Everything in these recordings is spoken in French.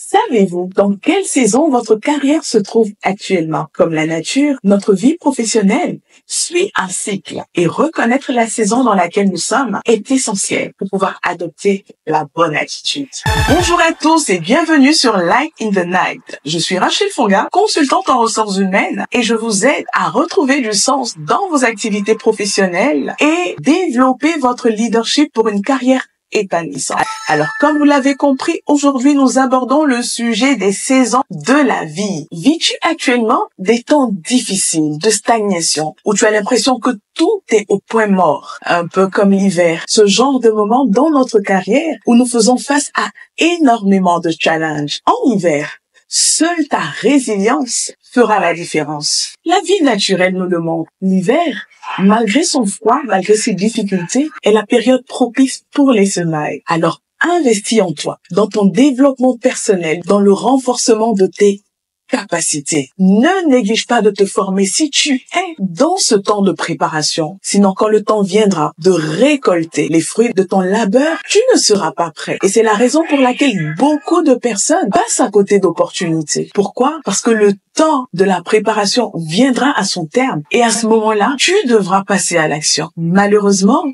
Savez-vous dans quelle saison votre carrière se trouve actuellement? Comme la nature, notre vie professionnelle suit un cycle et reconnaître la saison dans laquelle nous sommes est essentiel pour pouvoir adopter la bonne attitude. Bonjour à tous et bienvenue sur Light in the Night. Je suis Rachel Fonga, consultante en ressources humaines et je vous aide à retrouver du sens dans vos activités professionnelles et développer votre leadership pour une carrière épanouissante. Alors, comme vous l'avez compris, aujourd'hui, nous abordons le sujet des saisons de la vie. Vis-tu actuellement des temps difficiles, de stagnation, où tu as l'impression que tout est au point mort, un peu comme l'hiver, ce genre de moment dans notre carrière où nous faisons face à énormément de challenges. En hiver, seule ta résilience fera la différence. La vie naturelle nous le montre. L'hiver, malgré son froid, malgré ses difficultés, est la période propice pour les semailles. Alors, investis en toi, dans ton développement personnel, dans le renforcement de tes capacités. Ne néglige pas de te former si tu es dans ce temps de préparation. Sinon, quand le temps viendra de récolter les fruits de ton labeur, tu ne seras pas prêt. Et c'est la raison pour laquelle beaucoup de personnes passent à côté d'opportunités. Pourquoi? Parce que le temps de la préparation viendra à son terme. Et à ce moment-là, tu devras passer à l'action. Malheureusement,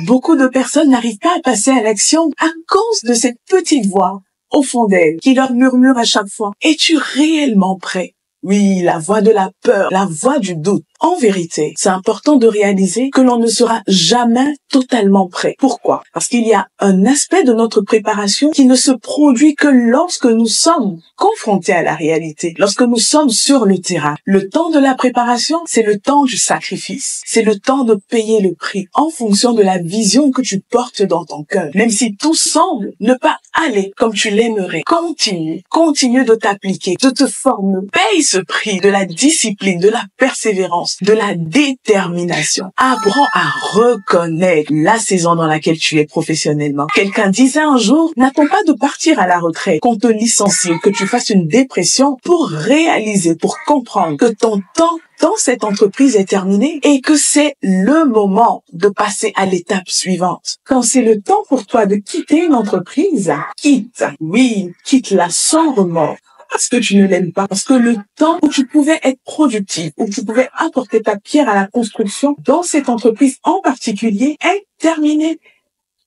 beaucoup de personnes n'arrivent pas à passer à l'action à cause de cette petite voix au fond d'elle, qui leur murmure à chaque fois, es-tu réellement prêt? Oui, la voix de la peur, la voix du doute. En vérité, c'est important de réaliser que l'on ne sera jamais totalement prêt. Pourquoi? Parce qu'il y a un aspect de notre préparation qui ne se produit que lorsque nous sommes confrontés à la réalité, lorsque nous sommes sur le terrain. Le temps de la préparation, c'est le temps du sacrifice. C'est le temps de payer le prix en fonction de la vision que tu portes dans ton cœur. Même si tout semble ne pas aller comme tu l'aimerais, continue de t'appliquer, de te former. Paye ce prix de la discipline, de la persévérance, de la détermination. Apprends à reconnaître la saison dans laquelle tu es professionnellement. Quelqu'un disait un jour, n'attends pas de partir à la retraite, qu'on te licencie, que tu fasses une dépression pour réaliser, pour comprendre que ton temps dans cette entreprise est terminé et que c'est le moment de passer à l'étape suivante. Quand c'est le temps pour toi de quitter une entreprise, quitte-la sans remords. Parce que tu ne l'aimes pas, parce que le temps où tu pouvais être productif, où tu pouvais apporter ta pierre à la construction dans cette entreprise en particulier est terminé.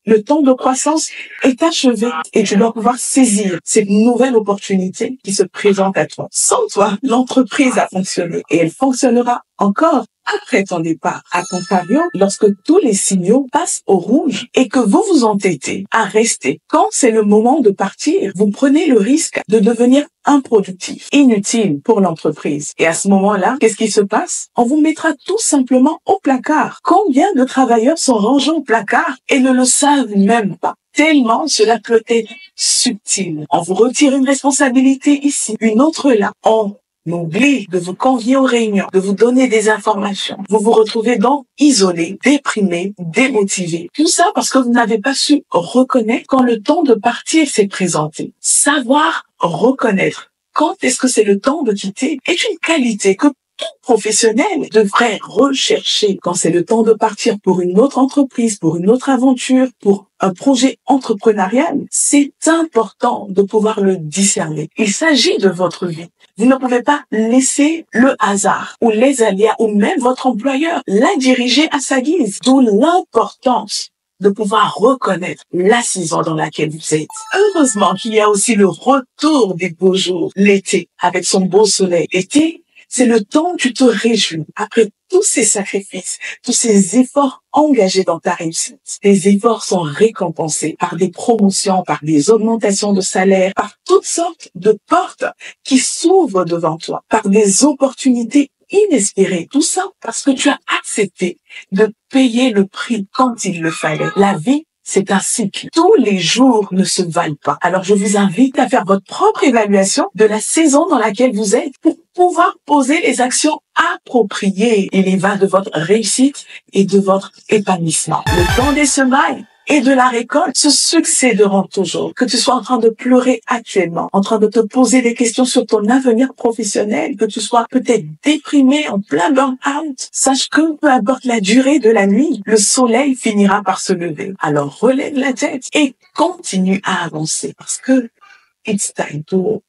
Le temps de croissance est achevé et tu dois pouvoir saisir cette nouvelle opportunité qui se présente à toi. Sans toi, l'entreprise a fonctionné et elle fonctionnera encore après ton départ. À contrario, lorsque tous les signaux passent au rouge et que vous vous entêtez à rester, quand c'est le moment de partir, vous prenez le risque de devenir improductif, inutile pour l'entreprise. Et à ce moment-là, qu'est-ce qui se passe? On vous mettra tout simplement au placard. Combien de travailleurs sont rangés au placard et ne le savent même pas? Tellement cela peut être subtil. On vous retire une responsabilité ici, une autre là. On oublie de vous convier aux réunions, de vous donner des informations. Vous vous retrouvez donc isolé, déprimé, démotivé. Tout ça parce que vous n'avez pas su reconnaître quand le temps de partir s'est présenté. Savoir reconnaître quand est-ce que c'est le temps de quitter est une qualité que tout professionnel devrait rechercher quand c'est le temps de partir pour une autre entreprise, pour une autre aventure, pour un projet entrepreneurial. C'est important de pouvoir le discerner. Il s'agit de votre vie. Vous ne pouvez pas laisser le hasard ou les aléas ou même votre employeur la diriger à sa guise. D'où l'importance de pouvoir reconnaître la saison dans laquelle vous êtes. Heureusement qu'il y a aussi le retour des beaux jours, l'été, avec son beau soleil. L'été, c'est le temps où tu te réjouis après tous ces sacrifices, tous ces efforts engagés dans ta réussite. Tes efforts sont récompensés par des promotions, par des augmentations de salaire, par toutes sortes de portes qui s'ouvrent devant toi, par des opportunités inespérées. Tout ça parce que tu as accepté de payer le prix quand il le fallait. La vie, c'est un cycle. Tous les jours ne se valent pas. Alors, je vous invite à faire votre propre évaluation de la saison dans laquelle vous êtes pour pouvoir poser les actions appropriées. Il y va de votre réussite et de votre épanouissement. Le temps des semailles et de la récolte se succéderont toujours. Que tu sois en train de pleurer actuellement, en train de te poser des questions sur ton avenir professionnel, que tu sois peut-être déprimé en plein burn-out, sache que peu importe la durée de la nuit, le soleil finira par se lever. Alors relève la tête et continue à avancer parce que It's time to